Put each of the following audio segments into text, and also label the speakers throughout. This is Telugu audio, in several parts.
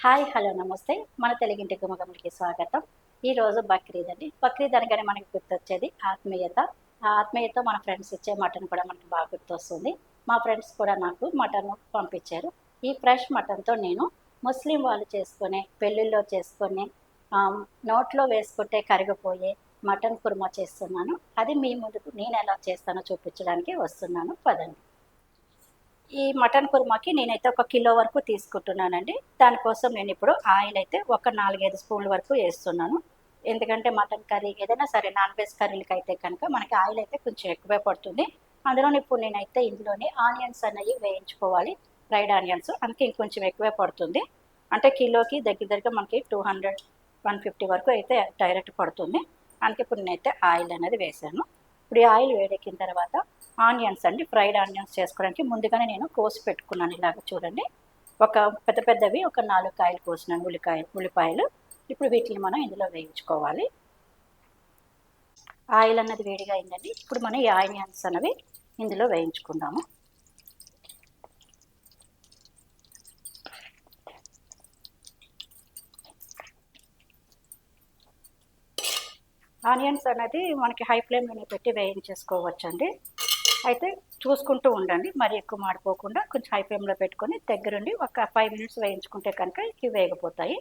Speaker 1: హాయ్ హలో నమస్తే మన తెలుగింటి గుమగములకి స్వాగతం. ఈరోజు బక్రీద్ అండి. బక్రీద్ అనగానే మనకి గుర్తొచ్చేది ఆత్మీయత. ఆ ఆత్మీయతతో మన ఫ్రెండ్స్ ఇచ్చే మటన్ కూడా మనకి బాగా గుర్తొస్తుంది. మా ఫ్రెండ్స్ కూడా నాకు మటన్ పంపించారు. ఈ ఫ్రెష్ మటన్తో నేను ముస్లిం వాళ్ళు చేసుకునే పెళ్ళిళ్ళలో చేసుకునే నోట్లో వేసుకుంటే కరిగిపోయే మటన్ కుర్మా చేస్తున్నాను. అది మీ ముందుకు నేను ఎలా చేస్తానో చూపించడానికి వస్తున్నాను, పదండి. ఈ మటన్ కుర్మాకి నేనైతే ఒక కిలో వరకు తీసుకుంటున్నానండి. దానికోసం నేను ఇప్పుడు ఆయిల్ అయితే ఒక 4, 5 స్పూన్ల వరకు వేస్తున్నాను. ఎందుకంటే మటన్ కర్రీ ఏదైనా సరే నాన్ వెజ్ కర్రీలకి అయితే కనుక మనకి ఆయిల్ అయితే కొంచెం ఎక్కువే పడుతుంది. అందులోని ఇప్పుడు నేనైతే ఇందులోని ఆనియన్స్ అనేవి వేయించుకోవాలి, ఫ్రైడ్ ఆనియన్స్. అందుకే ఇంకొంచెం ఎక్కువే పడుతుంది. అంటే కిలోకి దగ్గరగా మనకి 200, 150 వరకు అయితే డైరెక్ట్ పడుతుంది. అందుకే ఇప్పుడు నేనైతే ఆయిల్ అనేది వేసాను. ఇప్పుడు ఈ ఆయిల్ వేడెక్కిన తర్వాత ఆనియన్స్ అండి, ఫ్రైడ్ ఆనియన్స్ చేసుకోవడానికి ముందుగానే నేను కోసి పెట్టుకున్నాను. ఇలాగ చూడండి, ఒక పెద్ద పెద్దవి ఒక 4 కాయలు కోసినాను, ఉల్లిపాయలు. ఇప్పుడు వీటిని మనం ఇందులో వేయించుకోవాలి. ఆయిల్ అన్నది వేడిగా అయిందండి. ఇప్పుడు మనం ఈ ఆనియన్స్ అనేవి ఇందులో వేయించుకుందాము. ఆనియన్స్ అనేది మనకి హై ఫ్లేమ్లోనే పెట్టి వేయించేసుకోవచ్చండి. అయితే చూసుకుంటూ ఉండండి, మరి ఎక్కువ మాడిపోకుండా కొంచెం హై ఫ్లేమ్లో పెట్టుకొని దగ్గరుండి ఒక 5 మినిట్స్ వేయించుకుంటే కనుక ఇవి వేగిపోతాయి.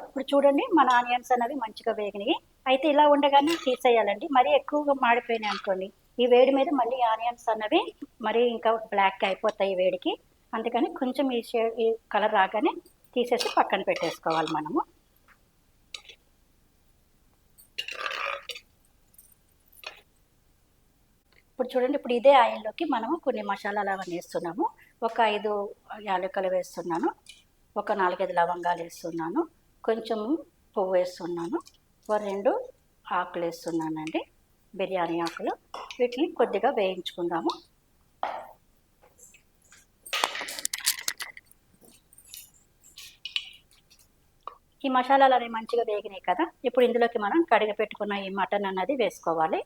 Speaker 1: ఇప్పుడు చూడండి, మన ఆనియన్స్ అనేవి మంచిగా వేగినాయి. అయితే ఇలా ఉండగానే తీసేయాలండి. మరీ ఎక్కువగా మాడిపోయినాయి అనుకోండి, ఈ వేడి మీద మళ్ళీ ఆనియన్స్ అన్నవి మరీ ఇంకా బ్లాక్గా అయిపోతాయి వేడికి. అందుకని కొంచెం ఈ కలర్ రాగానే తీసేసి పక్కన పెట్టేసుకోవాలి మనము. ఇప్పుడు చూడండి, ఇప్పుడు ఇదే ఆయిల్లోకి మనము కొన్ని మసాలాలు అవన్నీ వేస్తున్నాము. ఒక 5 యాలకులు వేస్తున్నాను, ఒక 4, 5 లవంగాలు వేస్తున్నాను, కొంచెము పువ్వు వేస్తున్నాను, ఒక 2 ఆకులు వేస్తున్నానండి, బిర్యానీ ఆకులు. వీటిని కొద్దిగా వేయించుకుందాము. ఈ మసాలాలు అనేవి మంచిగా వేగినాయి కదా. ఇప్పుడు ఇందులోకి మనం కడిగి పెట్టుకున్న ఈ మటన్ అన్నది వేసుకోవాలి.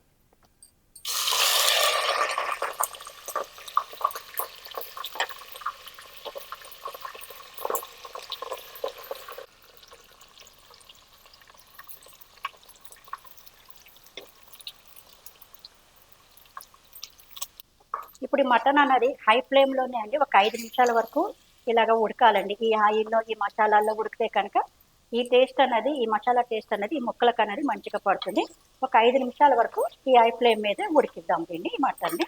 Speaker 1: ఇప్పుడు ఈ మటన్ అన్నది హై ఫ్లేమ్లోనే అండి ఒక 5 నిమిషాల వరకు ఇలాగ ఉడకాలండి. ఈ ఆయిల్లో ఈ మసాలాల్లో ఉడికితే కనుక ఈ టేస్ట్ అన్నది, ఈ మసాలా టేస్ట్ అన్నది ఈ ముక్కలకు అనేది మంచిగా పడుతుంది. ఒక 5 నిమిషాల వరకు ఈ హై ఫ్లేమ్ మీద ఉడికిద్దాం దీన్ని, ఈ మటన్ని.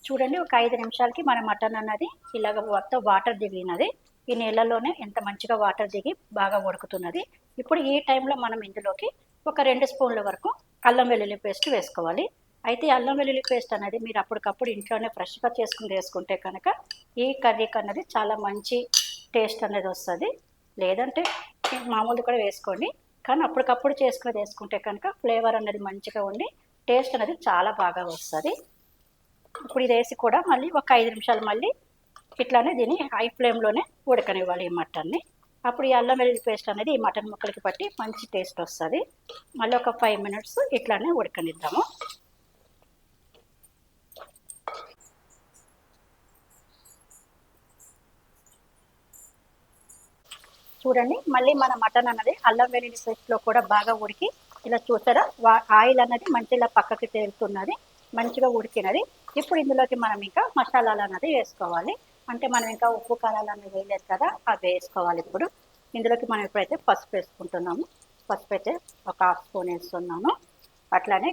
Speaker 1: చూడండి, ఒక 5 నిమిషాలకి మన మటన్ అన్నది ఇలాగ మొత్తం వాటర్ దిగినది. ఈ నీళ్ళలోనే ఎంత మంచిగా వాటర్ దిగి బాగా ఉడుకుతున్నది. ఇప్పుడు ఈ టైంలో మనం ఇందులోకి ఒక 2 స్పూన్ల వరకు అల్లం వెల్లుల్లి పేస్ట్ వేసుకోవాలి. అయితే అల్లం వెల్లుల్లి పేస్ట్ అనేది మీరు అప్పటికప్పుడు ఇంట్లోనే ఫ్రెష్గా చేసుకుని వేసుకుంటే కనుక ఈ కర్రీకి అన్నది చాలా మంచి టేస్ట్ అనేది వస్తుంది. లేదంటే మామూలు కూడా వేసుకోండి, కానీ అప్పటికప్పుడు చేసుకుని వేసుకుంటే కనుక ఫ్లేవర్ అనేది మంచిగా ఉండి టేస్ట్ అనేది చాలా బాగా వస్తుంది. ఇప్పుడు ఇది వేసి కూడా మళ్ళీ ఒక 5 నిమిషాలు మళ్ళీ ఇట్లానే దీన్ని హై ఫ్లేమ్లోనే ఉడకనివ్వాలి ఈ మటన్ని. అప్పుడు ఈ అల్లం వెల్లుల్లి పేస్ట్ అనేది ఈ మటన్ ముక్కలకి పట్టి మంచి టేస్ట్ వస్తుంది. మళ్ళీ ఒక 5 మినిట్స్ ఇట్లానే ఉడకనిద్దాము. చూడండి, మళ్ళీ మన మటన్ అన్నది అల్లం వెల్లుల్లి పేస్ట్లో కూడా బాగా ఉడికి ఇలా చూసారా, ఆయిల్ అన్నది మంచి ఇలా పక్కకి తేలుతున్నది, మంచిగా ఉడికినది. ఇప్పుడు ఇందులోకి మనం ఇంకా మసాలాలు అన్నది వేసుకోవాలి. అంటే మనం ఇంకా ఉప్పు కారాలు అన్నది వేయలేదు కదా, అవి వేసుకోవాలి. ఇప్పుడు ఇందులోకి మనం ఇప్పుడైతే పసుపు వేసుకుంటున్నాము. పసుపు అయితే ఒక 1/2 స్పూన్ వేస్తున్నాను. అట్లానే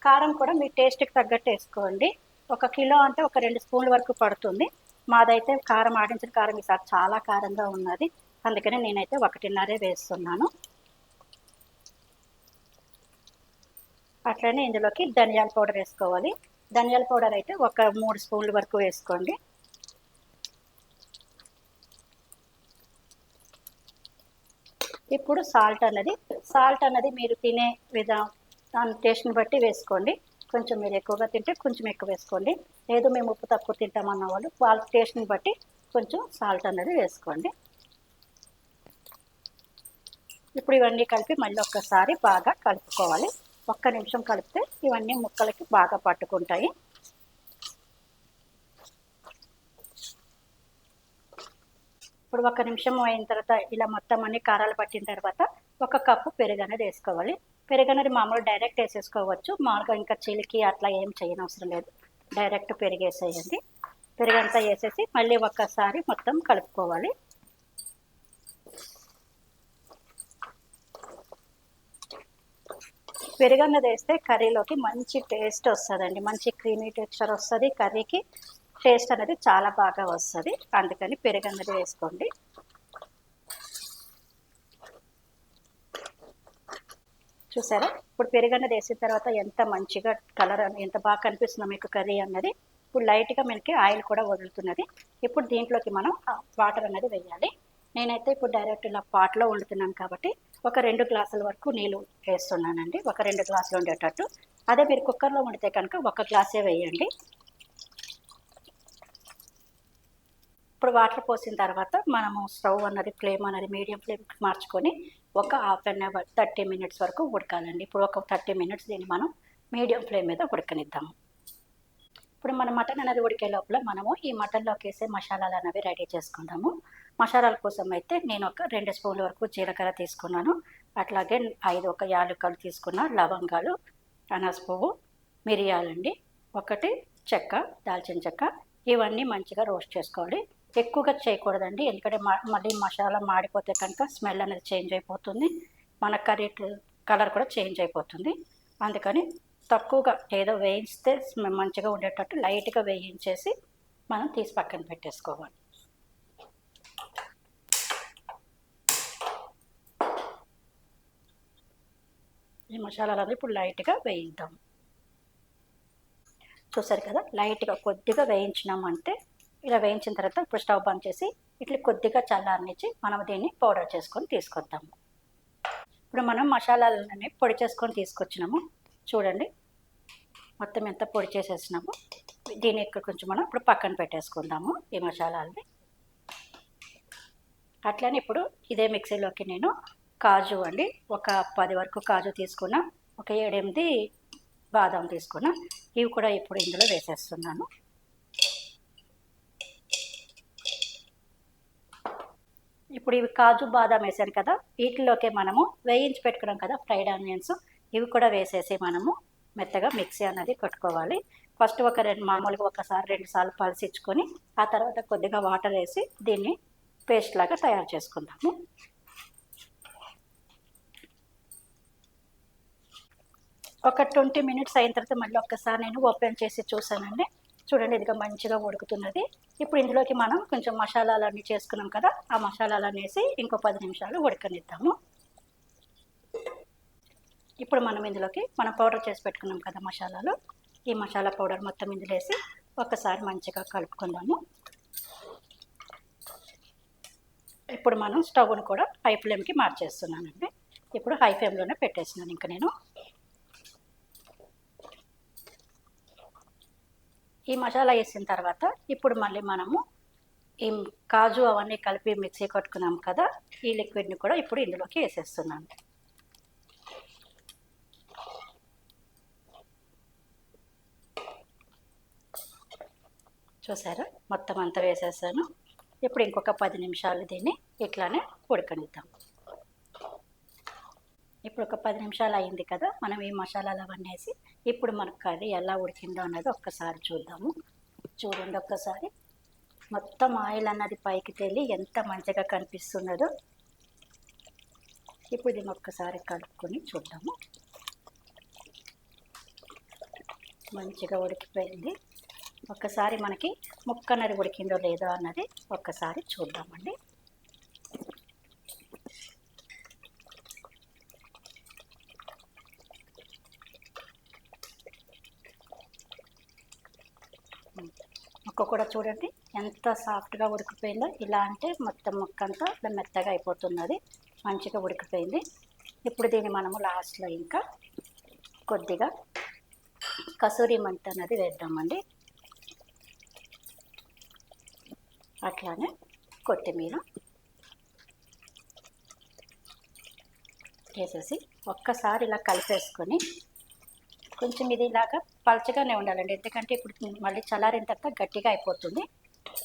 Speaker 1: కారం కూడా మీ టేస్ట్కి తగ్గట్టు వేసుకోండి. ఒక కిలో అంటే ఒక 2 స్పూన్ల వరకు పడుతుంది. మాదైతే కారం ఆడించిన కారం ఈసారి చాలా కారంగా ఉన్నది, అందుకని నేనైతే 1.5 వేస్తున్నాను. అట్లనే ఇందులోకి ధనియాల పౌడర్ వేసుకోవాలి. ధనియాల పౌడర్ అయితే ఒక 3 స్పూన్ల వరకు వేసుకోండి. ఇప్పుడు సాల్ట్ అన్నది మీరు తినే దాని టేస్ట్ని బట్టి వేసుకోండి. కొంచెం మీరు ఎక్కువగా తింటే కొంచెం ఎక్కువ వేసుకోండి. లేదు మేము ఉప్పు తక్కువ తింటామన్న వాళ్ళు వాళ్ళ టేస్ట్ని బట్టి కొంచెం సాల్ట్ అన్నది వేసుకోండి. ఇప్పుడు ఇవన్నీ కలిపి మళ్ళీ ఒక్కసారి బాగా కలుపుకోవాలి. 1 నిమిషం కలిపితే ఇవన్నీ ముక్కలకి బాగా పట్టుకుంటాయి. ఇప్పుడు 1 నిమిషం అయిన తర్వాత ఇలా మొత్తం అన్ని కారాలు పట్టిన తర్వాత 1 కప్పు పెరుగు అనేది వేసుకోవాలి. పెరుగు అనేది మామూలు డైరెక్ట్ వేసేసుకోవచ్చు. మామూలుగా ఇంకా చిలికి అట్లా ఏం చేయనవసరం లేదు. డైరెక్ట్ పెరుగు వేసేయండి. పెరుగంతా వేసేసి మళ్ళీ ఒక్కసారి మొత్తం కలుపుకోవాలి. పెరుగు అన్నది వేస్తే కర్రీలోకి మంచి టేస్ట్ వస్తుందండి. మంచి క్రీమీ టెక్స్చర్ వస్తుంది. కర్రీకి టేస్ట్ అనేది చాలా బాగా వస్తుంది. అందుకని పెరుగు అన్నది వేసుకోండి. చూసారా, ఇప్పుడు పెరుగు అన్నది వేసిన తర్వాత ఎంత మంచిగా కలర్ ఎంత బాగా కనిపిస్తుందో మీకు కర్రీ అన్నది. ఇప్పుడు లైట్గా మనకి ఆయిల్ కూడా వదులుతున్నది. ఇప్పుడు దీంట్లోకి మనం వాటర్ అనేది వేయాలి. నేనైతే ఇప్పుడు డైరెక్ట్ ఇలా పాట్లో వండుతున్నాను కాబట్టి ఒక 2 గ్లాసుల వరకు నీళ్ళు వేస్తున్నానండి. ఒక 2 గ్లాసులు ఉండేటట్టు. అదే మీరు కుక్కర్లో వండితే కనుక 1 గ్లాసే వేయండి. ఇప్పుడు వాటర్ పోసిన తర్వాత మనము స్టవ్ అన్నది ఫ్లేమ్ అనేది మీడియం ఫ్లేమ్కి మార్చుకొని ఒక హాఫ్ అన్ అవర్ 30 మినిట్స్ వరకు ఉడకాలండి. ఇప్పుడు ఒక 30 మినిట్స్ దీన్ని మనం మీడియం ఫ్లేమ్ మీద ఉడకనిద్దాము. ఇప్పుడు మన మటన్ అనేది ఉడికే లోపల మనము ఈ మటన్లోకి వేసే మసాలాలు అనేవి రెడీ చేసుకుందాము. మసాలాల కోసం అయితే నేను ఒక 2 స్పూన్ల వరకు జీలకర్ర తీసుకున్నాను. అట్లాగే 5 యాలకులు తీసుకున్న, లవంగాలు, అనాస పువ్వు, మిరియాలండి, 1 చెక్క, దాల్చిన చెక్క, ఇవన్నీ మంచిగా రోస్ట్ చేసుకోవాలి. ఎక్కువగా చేయకూడదండి, ఎందుకంటే మళ్ళీ మసాలా మాడిపోతే కనుక స్మెల్ అనేది చేంజ్ అయిపోతుంది. మన కర్రీ కలర్ కూడా చేంజ్ అయిపోతుంది. అందుకని తక్కువగా ఏదో వేయిస్తే మంచిగా ఉండేటట్టు లైట్గా వేయించేసి మనం తీసి పక్కన పెట్టేసుకోవాలి. ఈ మసాలాలు ఇప్పుడు లైట్గా వేయిద్దాం. చూసారు కదా, లైట్గా కొద్దిగా వేయించినామంటే ఇలా వేయించిన తర్వాత ఇప్పుడు స్టవ్ బంద్ చేసి ఇట్లా కొద్దిగా చల్లారనిచ్చి మనం దీన్ని పౌడర్ చేసుకొని తీసుకొద్దాము. ఇప్పుడు మనం మసాలాలన్నీ పొడి చేసుకొని తీసుకొచ్చినాము. చూడండి, మొత్తం ఎంత పొడి చేసేసినాము. దీన్ని ఇక్కడ కొంచెం మనం ఇప్పుడు పక్కన పెట్టేసుకుందాము ఈ మసాలాలని. అట్లనే ఇప్పుడు ఇదే మిక్సీలోకి నేను కాజు అండి, ఒక 10 వరకు కాజు తీసుకున్నా, ఒక 7-8 బాదం తీసుకున్నా. ఇవి కూడా ఇప్పుడు ఇందులో వేసేస్తున్నాను. ఇప్పుడు ఇవి కాజు బాదం వేసాను కదా, వీటిలోకే మనము వేయించి పెట్టుకున్నాం కదా ఫ్రైడ్ ఆనియన్స్, ఇవి కూడా వేసేసి మనము మెత్తగా మిక్సీ అనేది కొట్టుకోవాలి. ఫస్ట్ మామూలుగా 1-2 సార్లు పలిసించుకొని ఆ తర్వాత కొద్దిగా వాటర్ వేసి దీన్ని పేస్ట్ లాగా తయారు చేసుకుందాము. ఒక 20 మినిట్స్ అయిన తర్వాత మళ్ళీ ఒక్కసారి నేను ఓపెన్ చేసి చూసానండి. చూడండి, ఇదిగా మంచిగా ఉడుకుతున్నది. ఇప్పుడు ఇందులోకి మనం కొంచెం మసాలాలన్నీ చేసుకున్నాం కదా, ఆ మసాలాలన్నీ వేసి ఇంకో 10 నిమిషాలు ఉడకనిద్దాము. ఇప్పుడు మనం ఇందులోకి మనం పౌడర్ చేసి పెట్టుకున్నాం కదా మసాలాలు, ఈ మసాలా పౌడర్ మొత్తం ఇందులో వేసి ఒక్కసారి మంచిగా కలుపుకుందాము. ఇప్పుడు మనం స్టవ్ను కూడా హై ఫ్లేమ్కి మార్చేస్తున్నానండి. ఇప్పుడు హై ఫ్లేమ్లోనే పెట్టేసినాను ఇంకా నేను. ఈ మసాలా వేసిన తర్వాత ఇప్పుడు మళ్ళీ మనము ఈ కాజు అవన్నీ కలిపి మిక్సీ కొట్టుకున్నాం కదా, ఈ లిక్విడ్ని కూడా ఇప్పుడు ఇందులోకి వేసేస్తున్నాను. చూసారా, మొత్తం అంతా వేసేసాను. ఇప్పుడు ఇంకొక 10 నిమిషాలు దీన్ని ఇట్లానే ఉడకనిద్దాం. ఇప్పుడు ఒక 10 నిమిషాలు అయింది కదా, మనం ఈ మసాలాలు అవన్నీ వేసి ఇప్పుడు మన కర్రీ ఎలా ఉడికిందో అన్నది ఒక్కసారి చూద్దాము. చూడండి, ఒక్కసారి మొత్తం ఆయిల్ అన్నది పైకి తేలి ఎంత మంచిగా కనిపిస్తున్నదో. ఇప్పుడు దీన్ని ఒక్కసారి కలుపుకొని చూద్దాము. మంచిగా ఉడికిపోయింది. ఒక్కసారి మనకి ముక్క అన్నది ఉడికిందో లేదో అన్నది ఒక్కసారి చూద్దామండి. ముక్క కూడా చూడండి ఎంత సాఫ్ట్గా ఉడికిపోయిందో. ఇలా అంటే మొత్తం ముక్క అంతా ఇలా మెత్తగా అయిపోతున్నది, మంచిగా ఉడికిపోయింది. ఇప్పుడు దీన్ని మనము లాస్ట్లో ఇంకా కొద్దిగా కసూరి మెంతి అన్నది వేద్దామండి. అట్లానే కొత్తిమీర వేసేసి ఒక్కసారి ఇలా కలిపేసుకొని, కొంచెం ఇది ఇలాగా పలచగానే ఉండాలండి, ఎందుకంటే ఇప్పుడు మళ్ళీ చల్లారిన తర్వాత గట్టిగా అయిపోతుంది.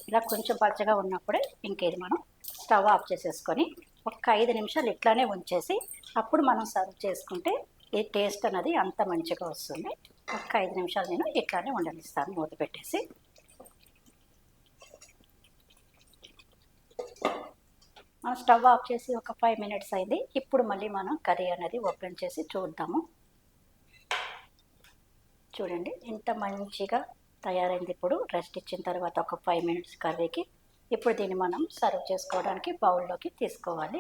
Speaker 1: ఇలా కొంచెం పలచగా ఉన్నప్పుడే ఇంకేది మనం స్టవ్ ఆఫ్ చేసేసుకొని ఒక 5 నిమిషాలు ఇట్లానే ఉంచేసి అప్పుడు మనం సర్వ్ చేసుకుంటే ఈ టేస్ట్ అనేది అంత మంచిగా వస్తుంది. ఒక 5 నిమిషాలు నేను ఇట్లానే ఉండనిస్తాను మూత పెట్టేసి. మనం స్టవ్ ఆఫ్ చేసి ఒక 5 మినిట్స్ అయింది. ఇప్పుడు మళ్ళీ మనం కర్రీ అనేది ఓపెన్ చేసి చూద్దాము. చూడండి ఎంత మంచిగా తయారైంది. ఇప్పుడు రెస్ట్ ఇచ్చిన తర్వాత ఒక 5 మినిట్స్ కర్రీకి. ఇప్పుడు దీన్ని మనం సర్వ్ చేసుకోవడానికి బౌల్లోకి తీసుకోవాలి.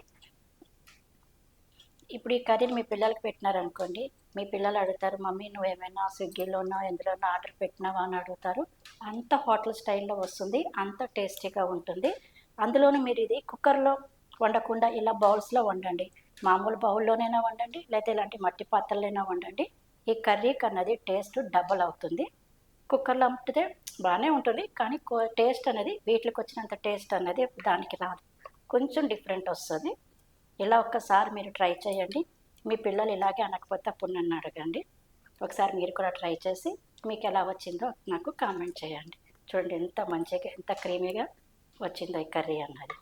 Speaker 1: ఇప్పుడు ఈ కర్రీని మీ పిల్లలకి పెట్టినారనుకోండి, మీ పిల్లలు అడుగుతారు, మమ్మీ నువ్వేమైనా స్విగ్గీలోనో ఎందులోనో ఆర్డర్ పెట్టినావా అని అడుగుతారు. అంత హోటల్ స్టైల్లో వస్తుంది, అంత టేస్టీగా ఉంటుంది. అందులోనూ మీరు ఇది కుక్కర్లో వండకుండా ఇలా బౌల్స్లో వండండి. మామూలు బౌల్లోనైనా వండండి, లేకపోతే ఇలాంటి మట్టి పాత్రలైనా వండండి. ఈ కర్రీకి అన్నది టేస్ట్ డబల్ అవుతుంది. కుక్కర్లో వండితే బాగానే ఉంటుంది, కానీ టేస్ట్ అనేది వీటికి వచ్చినంత టేస్ట్ అనేది దానికి రాదు, కొంచెం డిఫరెంట్ వస్తుంది. ఇలా ఒక్కసారి మీరు ట్రై చేయండి. మీ పిల్లలు ఇలాగే అనకపోతే అప్పుడు నన్ను అడగండి. ఒకసారి మీరు కూడా ట్రై చేసి మీకు ఎలా వచ్చిందో నాకు కామెంట్ చేయండి. చూడండి ఎంత మంచిగా ఎంత క్రీమీగా వచ్చిందో ఈ కర్రీ అన్నది.